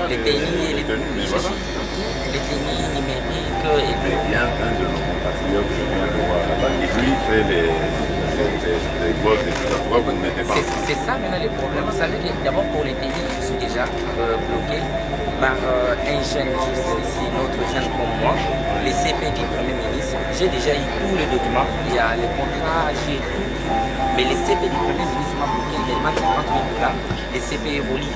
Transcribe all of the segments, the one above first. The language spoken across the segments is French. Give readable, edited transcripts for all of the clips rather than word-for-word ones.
les TNI et les TNI numériques. Mais il y a un de nos compatriotes que je viens de voir là-bas qui lui fait les votes et tout ça. Pourquoi vous ne mettez pas? C'est ça maintenant les problèmes. Vous savez que d'abord pour les TNI, je suis déjà bloqué par un jeune juste ici, notre jeune comme moi, les CP du Premier ministre. J'ai déjà eu tous les documents, il y a les contrats, j'ai tout. Mais les CP du Premier ministre m'a bloqué, il demande 50 000 $. Les CP évoluent,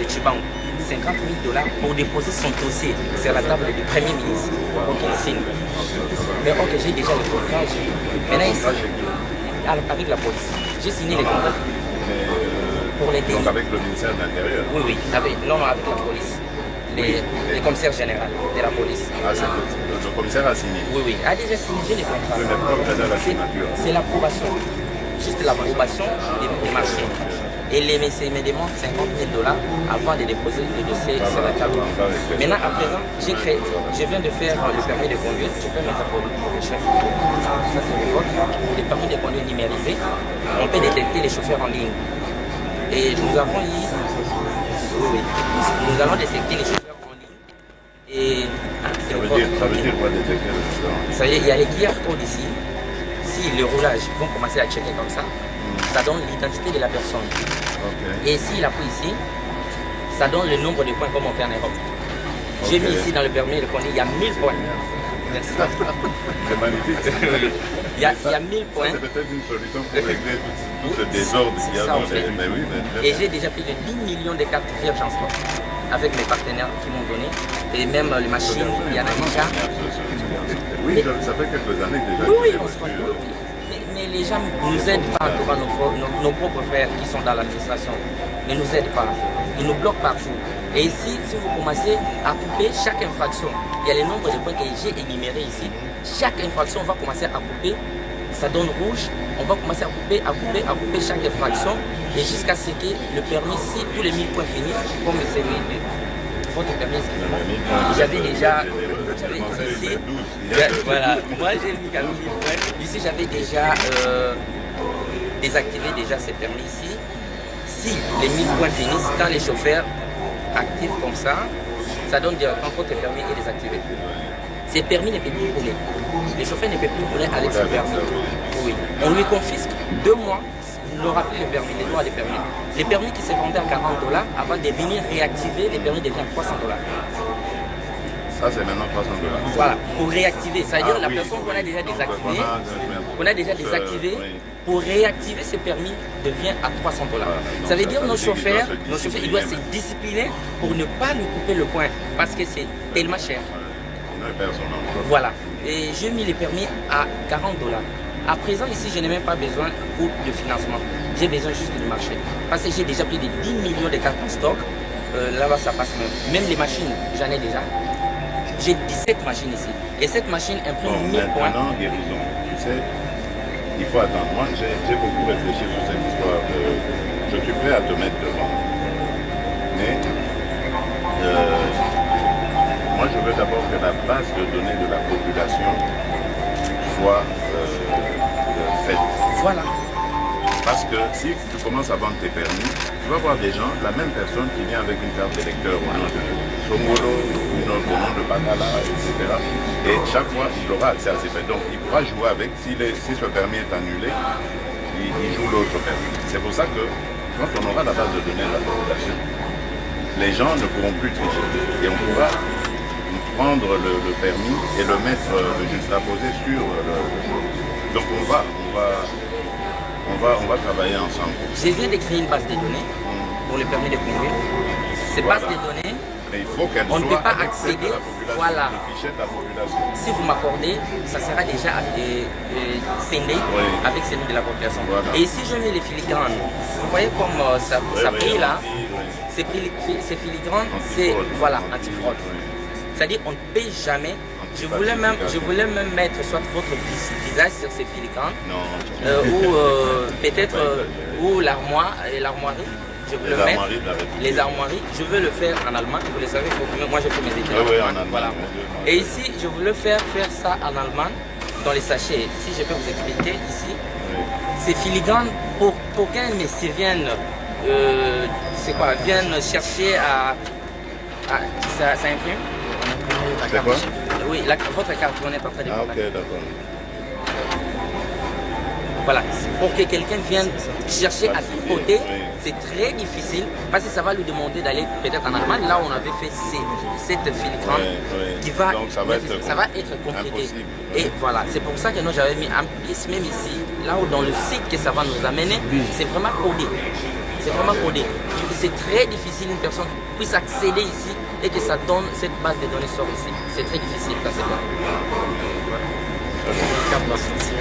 Chibango, 50 000 $ pour déposer son dossier sur la table du Premier ministre pour qu'il signe. Mais ok, j'ai déjà le contrat. Maintenant ici, avec la police, j'ai signé les contrats. Pour les Donc avec le ministère de l'Intérieur? Oui, avec la police. Les commissaires généraux de la police. Ah, le commissaire a signé? Oui, a déjà signé les contrats. Je n'ai pas besoin de la signature. C'est l'approbation. Juste l'approbation des marchés. Et les messieurs me demandent 50 000 $ avant de déposer le dossier sur la table. Maintenant, à présent, je viens de faire le permis de conduire. Je peux mettre pour le chef. Ça, c'est le vote. Le permis de conduire numérisé. On peut détecter les chauffeurs en ligne. Et nous avons eu... Oui. Nous allons détecter les chauffeurs en ligne. Et... Ça veut dire quoi détecter le chauffeur en ligne? Ça y est, il y a les QR codes ici. Si le roulage vont commencer à checker comme ça donne l'identité de la personne. Okay. Et s'il a pris ici, ça donne le nombre de points comme on fait en Europe. Okay. J'ai mis ici dans le permis de conduire, il y a 1000 points. C'est magnifique. Il y a 1000 points. C'est peut-être une solution pour régler tout ce désordre qu'il y a dans les... Mais oui, mais et j'ai déjà plus de 10 millions de cartes vierges en stock avec mes partenaires qui m'ont donné. Et même les machines, il y en a déjà. Oui, ça fait quelques années déjà. Oui, on se rend compte. Mais les gens ne nous aident pas, nos propres frères qui sont dans l'administration ne nous aident pas. Ils nous bloquent partout. Et ici, si vous commencez à couper chaque infraction, il y a le nombre de points que j'ai énumérés ici. Chaque infraction, on va commencer à couper, ça donne rouge. On va commencer à couper chaque infraction. Et jusqu'à ce que le permis, si tous les 1000 points finissent, comme c'est votre permis, j'avais déjà... Ici, voilà, moi j'ai mis 40 000 points. Ici j'avais déjà désactivé ces permis ici. Si les 1000 points finissent, quand les chauffeurs activent comme ça donne directement votre permis est désactivé. Ces permis ne peuvent plus rouler. Les chauffeurs ne peuvent plus rouler avec ce permis. Oui. On lui confisque 2 mois. Il n'aura plus le permis, les droits des permis. Les permis qui se vendaient à 40 $ avant de venir réactiver, les permis deviennent à 300 $. Ça, c'est maintenant 300 $. Voilà, pour réactiver. C'est-à-dire la personne qu'on a déjà désactivé, pour réactiver ce permis devient à 300 $. Ça veut dire nos chauffeurs, ils doivent se discipliner pour ne pas lui couper le point parce que c'est tellement cher. Voilà. Et j'ai mis les permis à 40 $. À présent, ici, je n'ai même pas besoin de financement. J'ai besoin juste du marché. Parce que j'ai déjà plus de 10 millions de cartes en stock. Là-bas, ça passe même. Même les machines, j'en ai déjà. J'ai 17 machines ici. Et cette machine imprime 1000 points. Maintenant, guérison. Tu sais, il faut attendre. Moi, j'ai beaucoup réfléchi sur cette histoire. Je suis prêt à te mettre devant. Mais moi, je veux d'abord que la base de données de la population soit faite. Voilà. Parce que si tu commences à vendre tes permis, tu vas voir des gens, la même personne qui vient avec une carte d'électeur au nom de Songolo, une autre au nom de Bakala, etc. Et chaque fois, il aura accès à ces permis. Donc, il pourra jouer avec. Si ce permis est annulé, il joue l'autre permis. C'est pour ça que, quand on aura la base de données de la population, les gens ne pourront plus tricher. Et on pourra prendre le permis et le mettre, le juxtaposer sur le... Donc, on va travailler ensemble. Je viens de créer une base de données pour le permis de conduire. Ces bases de données, mais il faut on ne peut pas accéder. Voilà. Le fichier de la population. Si vous m'accordez, ça sera déjà scindé avec celui de la population. Voilà. Et ici, je mets les filigranes. Vous voyez comme ça brille là. Ces filigranes, c'est voilà, antifraude. C'est-à-dire on ne paye jamais. Je voulais même mettre soit votre visage sur ces filigranes, ou peut-être ou l'armoirie. Je veux le mettre. Les armoiries, je veux le faire en allemand. Vous le savez, moi je fais mes études en allemand. Voilà. Et ici, je voulais faire ça en allemand dans les sachets. Si je peux vous expliquer ici, ces filigranes pour qu'un messieurs viennent chercher ça imprime. C'est quoi? Oui, votre carte, on est en train de Ah, ok, d'accord. Voilà, pour que quelqu'un vienne chercher à tripoter, c'est très difficile parce que ça va lui demander d'aller peut-être en Allemagne. Là, on avait fait cette filigrane qui va, donc ça va être compliqué. Impossible. Et voilà, c'est pour ça que nous j'avais mis en plus, même ici, là où dans le site que ça va nous amener, c'est vraiment codé. C'est vraiment codé. C'est très difficile une personne puisse accéder ici et que ça donne cette base de données sur ici. C'est très difficile, ça c'est bon.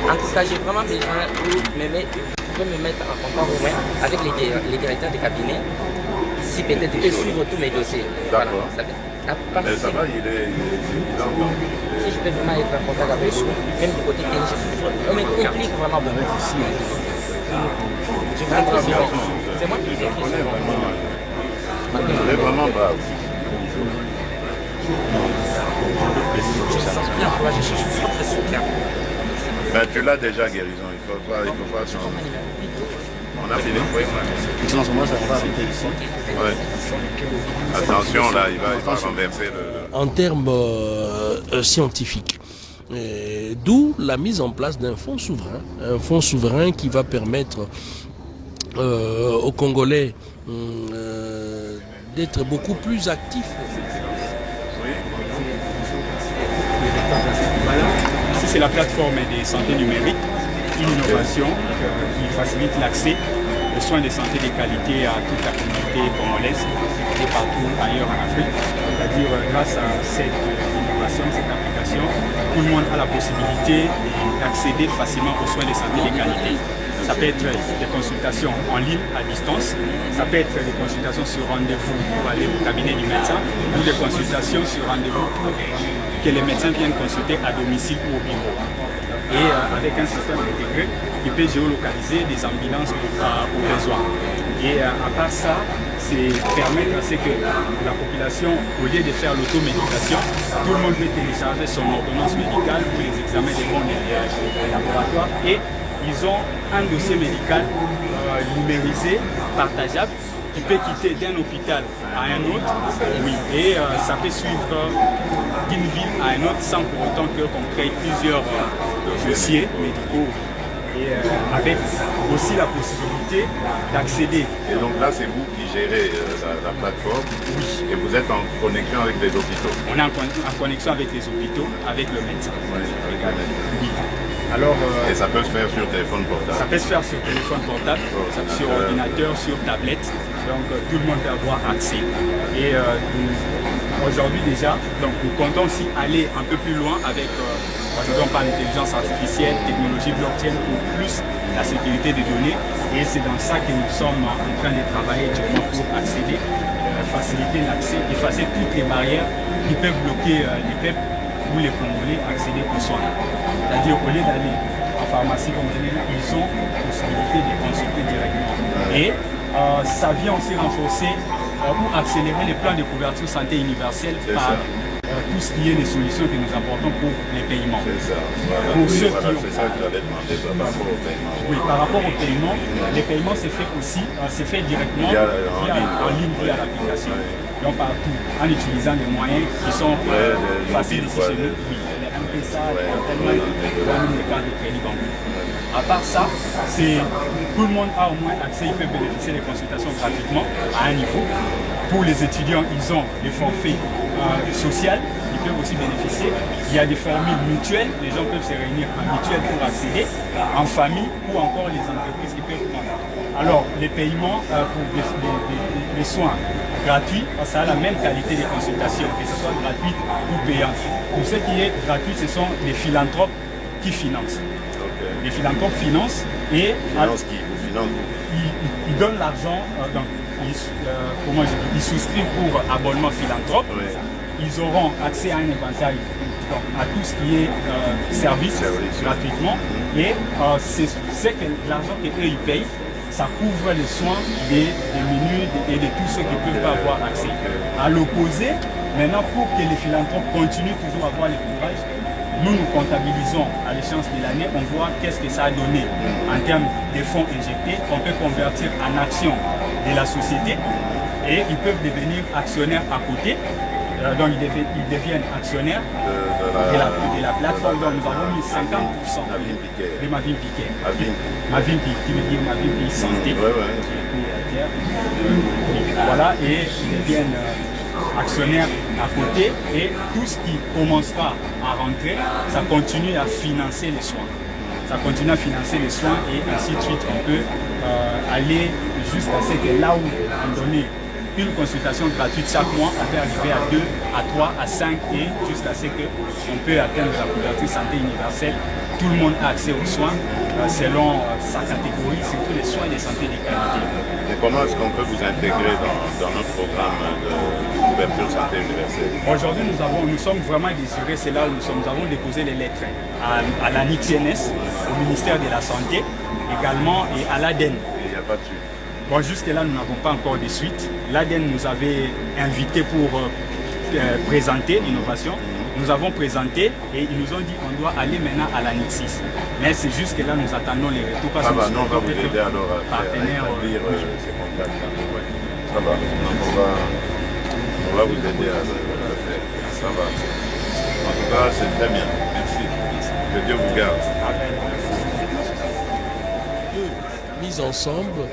En tout cas, j'ai vraiment besoin de me mettre en contact au moins avec les directeurs de cabinet, si peut-être ils peuvent suivre tous mes dossiers. D'accord. Voilà, mais ça va, il est en si je peux vraiment être en contact avec eux, même du côté technique, on me complique vraiment beaucoup. Je vous écris souvent. C'est moi qui vous écris souvent. Il est vraiment brave. Je me sens bien encouragé, je suis très soutien. Ben, tu l'as déjà guérison, il faut pas changer. On a fini? Oui, Moi, ça va arrêter ici. ouais. Attention, là, il va renverser le... En termes scientifiques. D'où la mise en place d'un fonds souverain. Un fonds souverain qui va permettre aux Congolais d'être beaucoup plus actifs. Voilà, ici c'est la plateforme des santé numériques, une innovation qui facilite l'accès aux soins de santé de qualité à toute la communauté congolaise et partout ailleurs en Afrique. C'est-à-dire grâce à cette innovation, cette application, tout le monde a la possibilité d'accéder facilement aux soins de santé de qualité. Ça peut être des consultations en ligne à distance, ça peut être des consultations sur rendez-vous pour aller au cabinet du médecin ou des consultations sur rendez-vous pour que les médecins viennent consulter à domicile ou au bureau. Et avec un système intégré qui peut géolocaliser des ambulances au besoin. Et à part ça, c'est permettre à ce que la population, au lieu de faire l'automédication, tout le monde peut télécharger son ordonnance médicale pour les examens des bons laboratoires. Et ils ont un dossier médical numérisé, partageable, qui peut quitter d'un hôpital à un autre, oui, et ça peut suivre d'une ville à un autre sans pour autant qu'on crée plusieurs dossiers médicaux et avec aussi la possibilité d'accéder. Et donc là, c'est vous qui gérez la plateforme. Oui. Et vous êtes en connexion avec les hôpitaux. On est en connexion avec les hôpitaux, avec le médecin. Oui, avec le médecin. Oui. Alors, et ça peut se faire sur téléphone portable. Ça peut se faire sur téléphone portable, sur ordinateur, sur tablette. Donc tout le monde peut avoir accès. Et aujourd'hui déjà, donc, nous comptons aussi aller un peu plus loin avec, aujourd'hui on parle d'intelligence artificielle, technologie blockchain pour plus la sécurité des données. Et c'est dans ça que nous sommes en train de travailler actuellement pour accéder, faciliter l'accès, effacer toutes les barrières qui peuvent bloquer les peuples ou les Congolais accéder aux soins. C'est-à-dire au lieu d'aller en pharmacie comme ils ont la possibilité de consulter directement. Et ça vient aussi renforcer ou accélérer les plans de couverture santé universelle par tout ce qui est les solutions que nous apportons pour les paiements. C'est ça. Voilà. Pour ceux voilà, qui ont... c'est ça que j'allais demander par rapport au paiement. Oui, par rapport au paiement, les paiements c'est fait aussi, c'est fait directement en ligne via l'application. Donc partout, en utilisant des moyens qui sont faciles ici chez nous. Oui, les M-Pesa, les cartes de crédit bancaire. À part ça, tout le monde a au moins accès, il peut bénéficier des consultations gratuitement à un niveau. Pour les étudiants, ils ont des forfaits sociaux, ils peuvent aussi bénéficier. Il y a des formules mutuelles, les gens peuvent se réunir en mutuelle pour accéder, en famille ou encore les entreprises qui peuvent prendre. Alors, les paiements pour les soins gratuits, ça a la même qualité de consultation, que ce soit gratuit ou payant. Pour ce qui est gratuit, ce sont les philanthropes qui financent. Les philanthropes financent et ils donnent l'argent, ils souscrivent pour abonnement philanthrope. Oui. Ils auront accès à un éventail, donc à tout ce qui est service gratuitement. Et c'est que l'argent qu'eux ils payent, ça couvre les soins des menus et de tous ceux qui ne peuvent pas avoir accès. À l'opposé, maintenant pour que les philanthropes continuent toujours à avoir le courage, nous comptabilisons à l'échéance de l'année, on voit qu'est-ce que ça a donné en termes de fonds injectés, qu'on peut convertir en actions de la société. et ils peuvent devenir actionnaires à côté. Donc ils deviennent actionnaires de la plateforme. Donc nous avons mis 50% de Mavin Piquet. Mavin Piquet, qui veut dire Mavin Piquet Santé. Voilà, et ils deviennent actionnaires à côté, et tout ce qui commencera à rentrer, ça continue à financer les soins. Ça continue à financer les soins, et ainsi de suite. On peut aller jusqu'à ce que là où on donnait une consultation gratuite chaque mois, on peut arriver à 2, à 3, à 5, et jusqu'à ce qu'on peut atteindre la couverture santé universelle. Tout le monde a accès aux soins selon sa catégorie, surtout les soins de santé de qualité. Et comment est-ce qu'on peut vous intégrer dans notre programme de couverture santé universelle? Aujourd'hui, nous sommes vraiment désirés, c'est là où nous avons déposé les lettres à la NICNS, au ministère de la Santé, également, et à l'ADEN. Il n'y a pas de suite. Bon, jusque-là, nous n'avons pas encore de suite. L'ADEN nous avait invité pour présenter l'innovation. Nous avons présenté et ils nous ont dit qu'on doit aller maintenant à la NICSIS. Mais c'est jusque-là, nous attendons les retours. Parce on va vous aider alors à établir ces contacts. Ouais. Ça va. On va vous aider à le faire. Ça va. En tout cas, c'est très bien. Merci. Que Dieu vous garde. Amen. Mis ensemble.